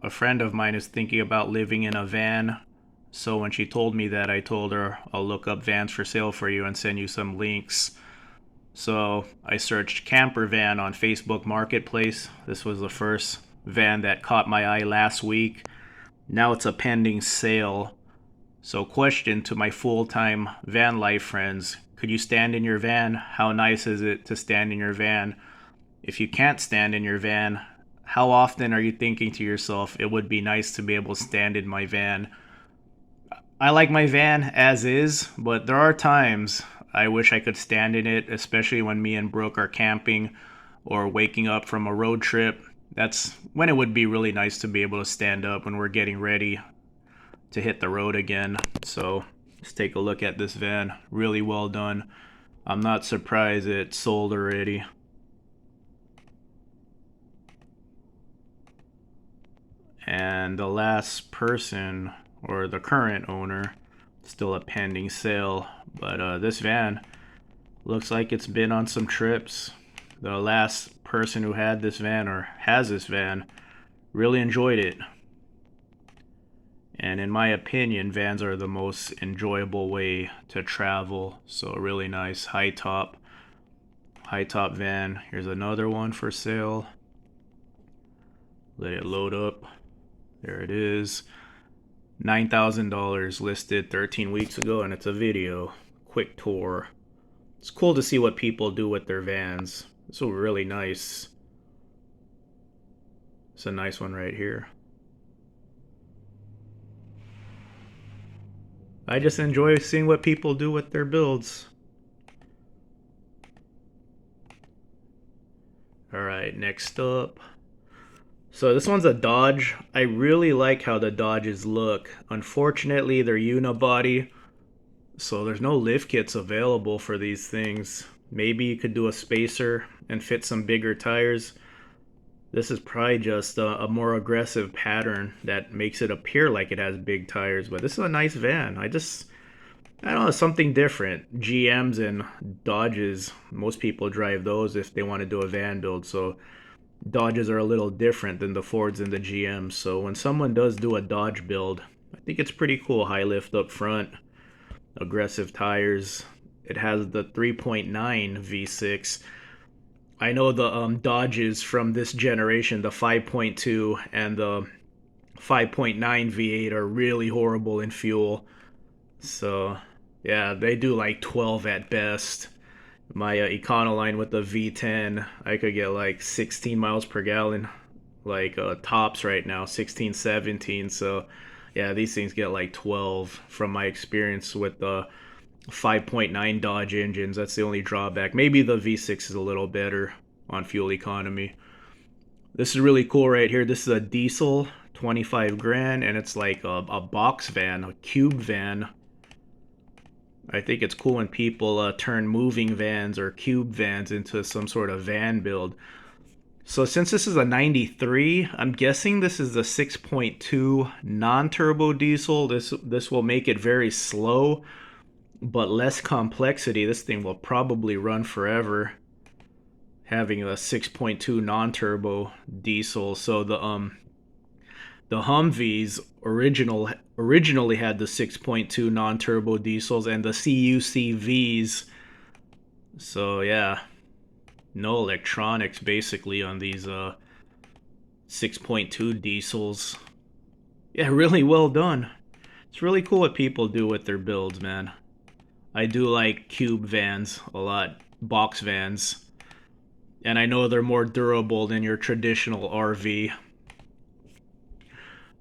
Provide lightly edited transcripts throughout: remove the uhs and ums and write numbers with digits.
a friend of mine is thinking about living in a van. So when she told me that, I told her I'll look up vans for sale for you and send you some links. So I searched camper van on Facebook Marketplace. This was the first van that caught my eye last week. Now it's a pending sale. So question to my full-time van life friends: could you stand in your van? How nice is it to stand in your van? If you can't stand in your van, how often are you thinking to yourself, it would be nice to be able to stand in my van? I like my van as is, but there are times I wish I could stand in it, especially when me and Brooke are camping or waking up from a road trip. That's when it would be really nice to be able to stand up when we're getting ready to hit the road again. So let's take a look at this van. Really well done. I'm not surprised it sold already. And the last person, or the current owner, still a pending sale. But this van looks like it's been on some trips. The last person who had this van, or has this van, really enjoyed it. And in my opinion, vans are the most enjoyable way to travel. So really nice high top van. Here's another one for sale. Let it load up. There it is. $9,000 listed 13 weeks ago, and it's a video. Quick tour. It's cool to see what people do with their vans. It's a really nice. It's a nice one right here. I just enjoy seeing what people do with their builds. Alright, next up. So this one's a Dodge. I really like how the Dodges look. Unfortunately, they're unibody, so there's no lift kits available for these things. Maybe you could do a spacer and fit some bigger tires. This is probably just a more aggressive pattern that makes it appear like it has big tires, but this is a nice van. I don't know, something different. GMs and Dodges, most people drive those if they want to do a van build, so Dodges are a little different than the Fords and the GMs. So when someone does do a Dodge build, I think it's pretty cool. High lift up front, aggressive tires. It has the 3.9 V6. I know the Dodges from this generation, the 5.2 and the 5.9 V8, are really horrible in fuel. So yeah, they do like 12 at best. My Econoline with the V10, I could get like 16 miles per gallon, like tops right now, 16, 17. So yeah, these things get like 12 from my experience with the 5.9 Dodge engines. That's the only drawback. Maybe the V6 is a little better on fuel economy. This is really cool right here. This is a diesel, 25 grand, and it's like a box van, a cube van. I think it's cool when people turn moving vans or cube vans into some sort of van build. So since this is a 93, I'm guessing this is the 6.2 non-turbo diesel. This will make it very slow, but less complexity. This thing will probably run forever, having a 6.2 non-turbo diesel. So the Humvees originally had the 6.2 non-turbo diesels and the CUCVs. So yeah, no electronics basically on these 6.2 diesels. Yeah, really well done. It's really cool what people do with their builds, man. I do like cube vans a lot, box vans. And I know they're more durable than your traditional RV.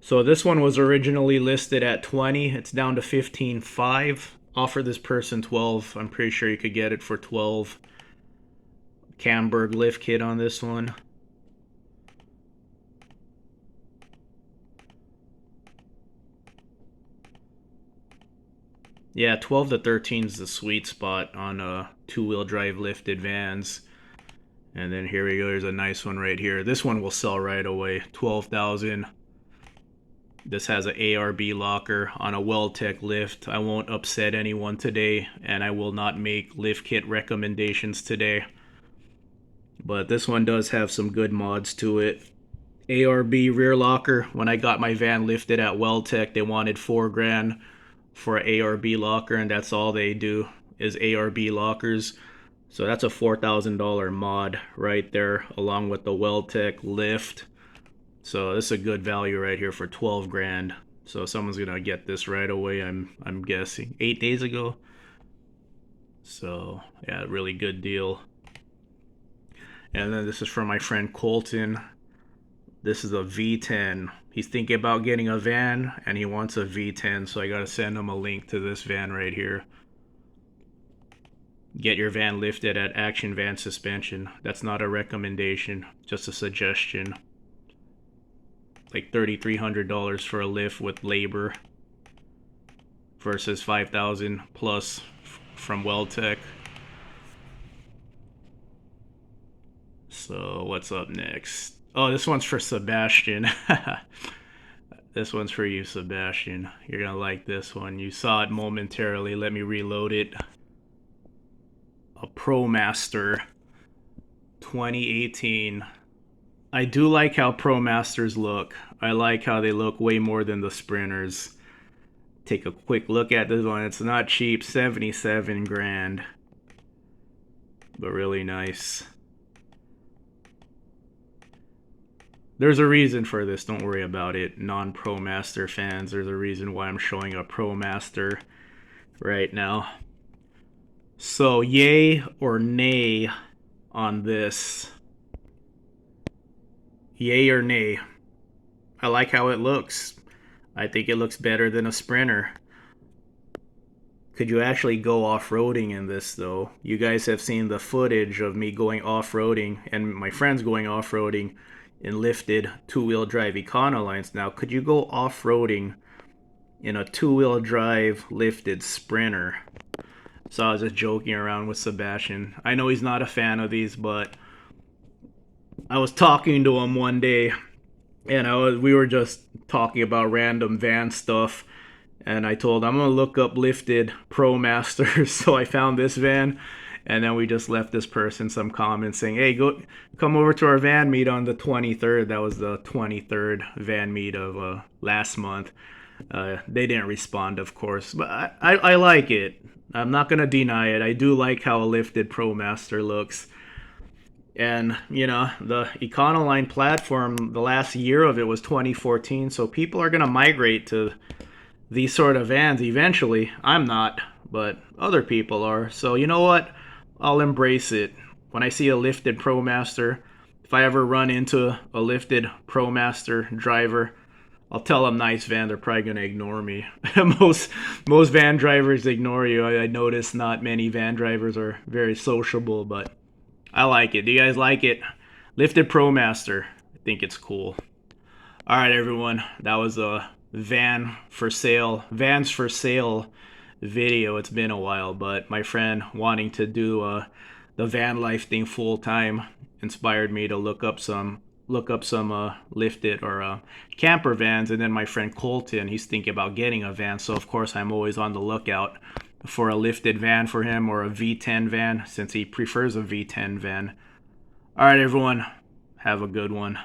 So this one was originally listed at 20. It's down to 15.5. Offer this person 12. I'm pretty sure you could get it for 12. Camberg lift kit on this one. Yeah, 12 to 13 is the sweet spot on two-wheel drive lifted vans. And then here we go. There's a nice one right here. This one will sell right away. 12,000. This has an ARB locker on a Weldtech lift. I won't upset anyone today, and I will not make lift kit recommendations today. But this one does have some good mods to it. ARB rear locker. When I got my van lifted at Weldtech, they wanted 4 grand for an ARB locker, and that's all they do is ARB lockers. So that's a $4,000 mod right there, along with the Weldtech lift. So this is a good value right here for 12 grand. So someone's gonna get this right away. I'm guessing 8 days ago. So yeah, really good deal. And then this is from my friend Colton. This is a V10. He's thinking about getting a van and he wants a V10, so I gotta send him a link to this van right here. Get your van lifted at Action Van Suspension. That's not a recommendation, just a suggestion. Like $3,300 for a lift with labor versus $5,000 plus from Weldtech. So what's up next? Oh, this one's for Sebastian. This one's for you, Sebastian. You're gonna like this one. You saw it momentarily. Let me reload it. A ProMaster 2018. I do like how ProMasters look. I like how they look way more than the Sprinters. Take a quick look at this one. It's not cheap, 77 grand. But really nice. There's a reason for this, don't worry about it. Non-ProMaster fans, there's a reason why I'm showing a ProMaster right now. So, yay or nay on this? Yay or nay? I like how it looks. I think it looks better than a Sprinter. Could you actually go off-roading in this, though? You guys have seen the footage of me going off-roading and my friends going off-roading in lifted two-wheel drive Econolines. Now, could you go off-roading in a two-wheel drive lifted Sprinter? So I was just joking around with Sebastian. I know he's not a fan of these, but I was talking to him one day, and we were just talking about random van stuff, and I told him I'm gonna look up lifted ProMasters. So I found this van, and then we just left this person some comments saying, hey, come over to our van meet on the 23rd. That was the 23rd van meet of last month. They didn't respond, of course, but I like it. I'm not gonna deny it. I do like how a lifted ProMaster looks. And, you know, the Econoline platform, the last year of it was 2014, so people are going to migrate to these sort of vans eventually. I'm not, but other people are. So, you know what? I'll embrace it. When I see a lifted ProMaster, if I ever run into a lifted ProMaster driver, I'll tell them nice van. They're probably going to ignore me. most van drivers ignore you. I notice not many van drivers are very sociable, but I like it. Do you guys like it? Lifted ProMaster. I think it's cool. All right, everyone. That was a vans for sale video. It's been a while, but my friend wanting to do the van life thing full time inspired me to look up some lifted or camper vans. And then my friend Colton, he's thinking about getting a van, so of course I'm always on the lookout for a lifted van for him, or a V10 van, since he prefers a V10 van. All right, everyone, have a good one.